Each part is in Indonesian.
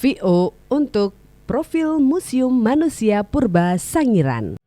VO untuk profil Museum Manusia Purba Sangiran.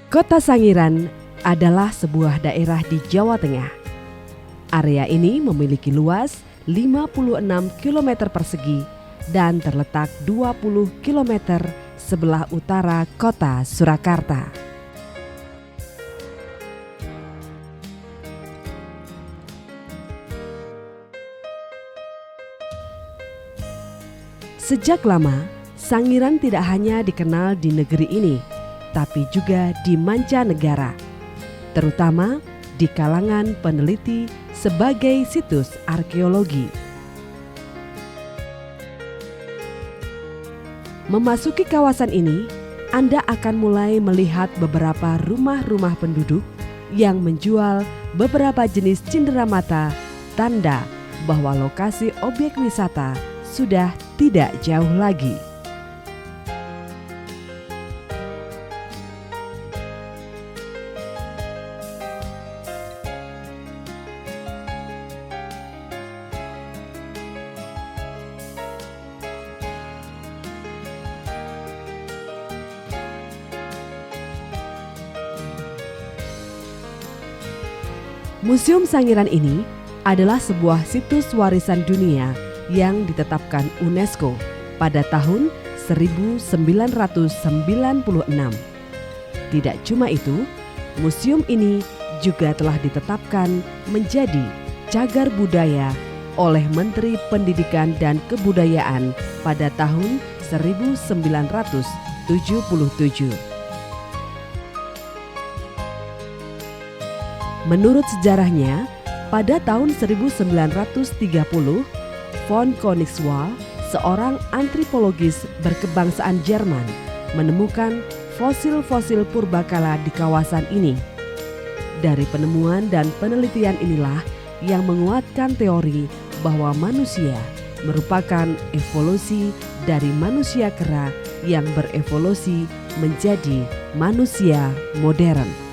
Kota Sangiran adalah sebuah daerah di Jawa Tengah. Area ini memiliki luas 56 km persegi dan terletak 20 km sebelah utara kota Surakarta. Sejak lama, Sangiran tidak hanya dikenal di negeri ini, tapi juga di mancanegara, terutama di kalangan peneliti sebagai situs arkeologi. Memasuki kawasan ini, Anda akan mulai melihat beberapa rumah-rumah penduduk yang menjual beberapa jenis cenderamata, tanda bahwa lokasi objek wisata sudah tidak jauh lagi. Museum Sangiran ini adalah sebuah situs warisan dunia yang ditetapkan UNESCO pada tahun 1996. Tidak cuma itu, museum ini juga telah ditetapkan menjadi cagar budaya oleh Menteri Pendidikan dan Kebudayaan pada tahun 1977. Menurut sejarahnya, pada tahun 1930, von Koenigswald, seorang antropologis berkebangsaan Jerman, menemukan fosil-fosil purbakala di kawasan ini. Dari penemuan dan penelitian inilah yang menguatkan teori bahwa manusia merupakan evolusi dari manusia kera yang berevolusi menjadi manusia modern.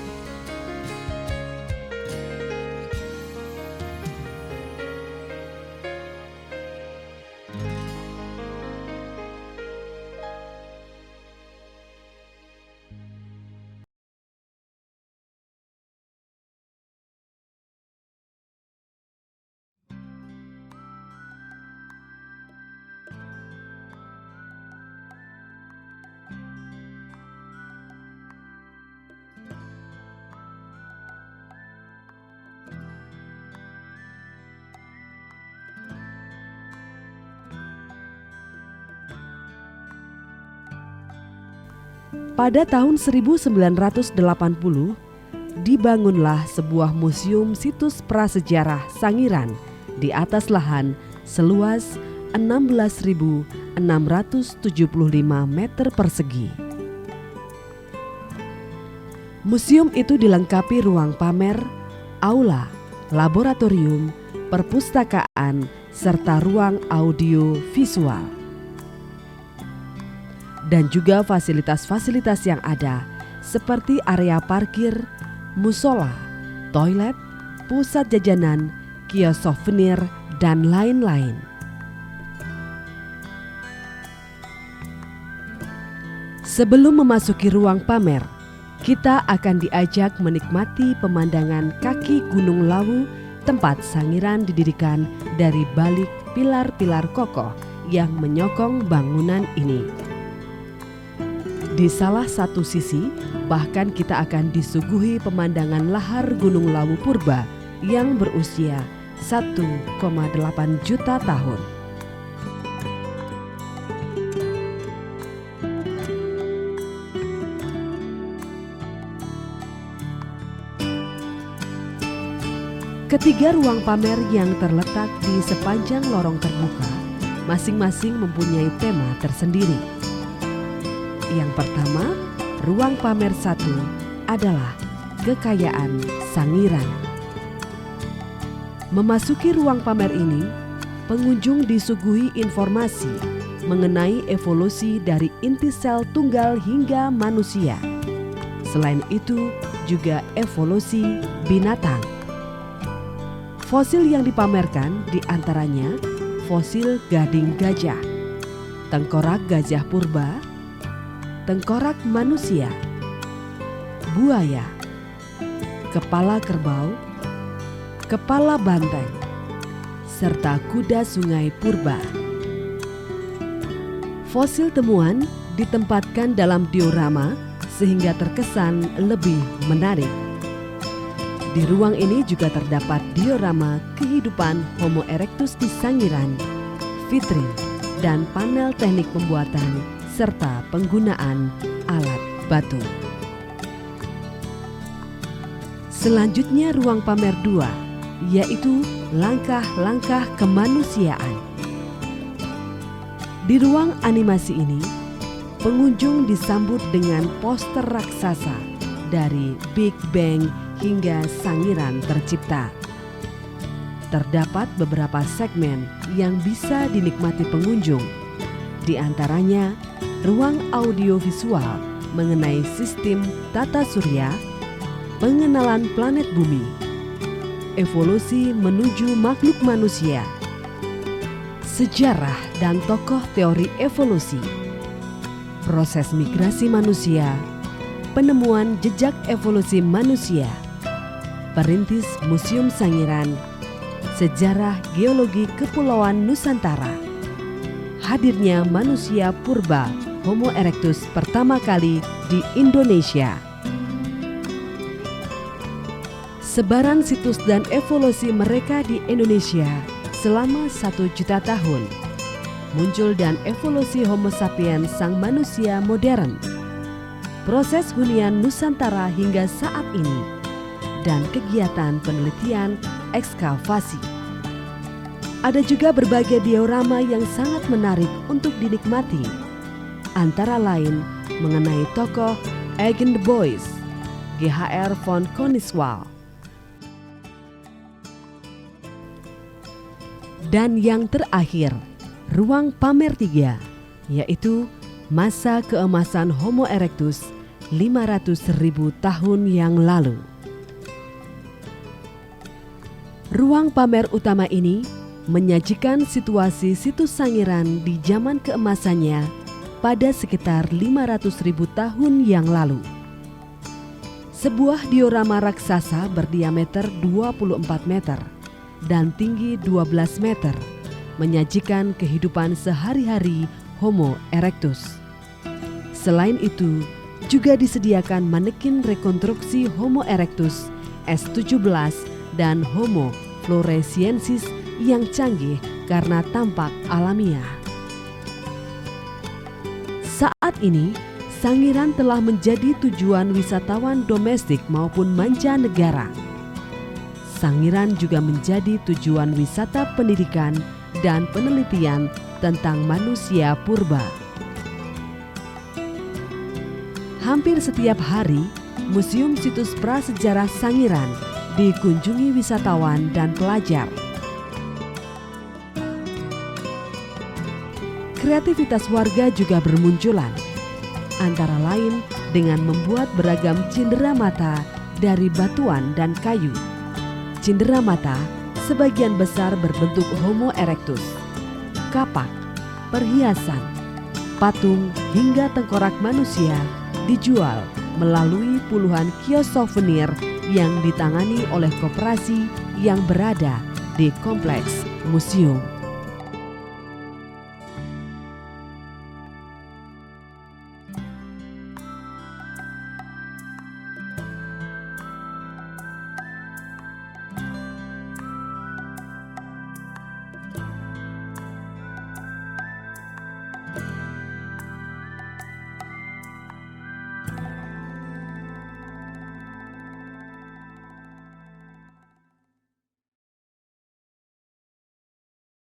Pada tahun 1980, dibangunlah sebuah museum situs prasejarah Sangiran di atas lahan seluas 16.675 meter persegi. Museum itu dilengkapi ruang pamer, aula, laboratorium, perpustakaan, serta ruang audio visual. Dan juga fasilitas-fasilitas yang ada seperti area parkir, musola, toilet, pusat jajanan, kios souvenir, dan lain-lain. Sebelum memasuki ruang pamer, kita akan diajak menikmati pemandangan kaki Gunung Lawu, tempat Sangiran didirikan dari balik pilar-pilar kokoh yang menyokong bangunan ini. Di salah satu sisi, bahkan kita akan disuguhi pemandangan lahar Gunung Lawu purba yang berusia 1,8 juta tahun. Ketiga ruang pamer yang terletak di sepanjang lorong terbuka, masing-masing mempunyai tema tersendiri. Yang pertama, ruang pamer 1 adalah kekayaan Sangiran. Memasuki ruang pamer ini, pengunjung disuguhi informasi mengenai evolusi dari inti sel tunggal hingga manusia. Selain itu, juga evolusi binatang. Fosil yang dipamerkan diantaranya fosil gading gajah, tengkorak gajah purba, tengkorak manusia, buaya, kepala kerbau, kepala banteng, serta kuda sungai purba. Fosil temuan ditempatkan dalam diorama sehingga terkesan lebih menarik. Di ruang ini juga terdapat diorama kehidupan Homo erectus di Sangiran, vitrin, dan panel teknik pembuatan serta penggunaan alat batu. Selanjutnya ruang pamer 2, yaitu langkah-langkah kemanusiaan. Di ruang animasi ini, pengunjung disambut dengan poster raksasa dari Big Bang hingga Sangiran tercipta. Terdapat beberapa segmen yang bisa dinikmati pengunjung, di antaranya ruang audiovisual mengenai sistem tata surya, pengenalan planet bumi, evolusi menuju makhluk manusia, sejarah dan tokoh teori evolusi, proses migrasi manusia, penemuan jejak evolusi manusia, perintis Museum Sangiran, sejarah geologi Kepulauan Nusantara, hadirnya manusia purba Homo erectus pertama kali di Indonesia. Sebaran situs dan evolusi mereka di Indonesia selama 1 juta tahun. Muncul dan evolusi Homo sapiens sang manusia modern. Proses hunian Nusantara hingga saat ini. Dan kegiatan penelitian ekskavasi. Ada juga berbagai diorama yang sangat menarik untuk dinikmati. Antara lain mengenai tokoh Eugen de Bois, G.H.R. von Koningswald. Dan yang terakhir, ruang pamer 3, yaitu masa keemasan Homo erectus 500.000 tahun yang lalu. Ruang pamer utama ini menyajikan situasi situs Sangiran di zaman keemasannya pada sekitar 500.000 tahun yang lalu. Sebuah diorama raksasa berdiameter 24 meter dan tinggi 12 meter menyajikan kehidupan sehari-hari Homo erectus. Selain itu, juga disediakan manekin rekonstruksi Homo erectus S17 dan Homo floresiensis yang canggih karena tampak alamiah. Saat ini, Sangiran telah menjadi tujuan wisatawan domestik maupun mancanegara. Sangiran juga menjadi tujuan wisata pendidikan dan penelitian tentang manusia purba. Hampir setiap hari, Museum Situs Prasejarah Sangiran dikunjungi wisatawan dan pelajar. Kreativitas warga juga bermunculan, antara lain dengan membuat beragam cenderamata dari batuan dan kayu. Cenderamata sebagian besar berbentuk Homo erectus, kapak, perhiasan, patung hingga tengkorak manusia dijual melalui puluhan kios souvenir yang ditangani oleh koperasi yang berada di kompleks museum.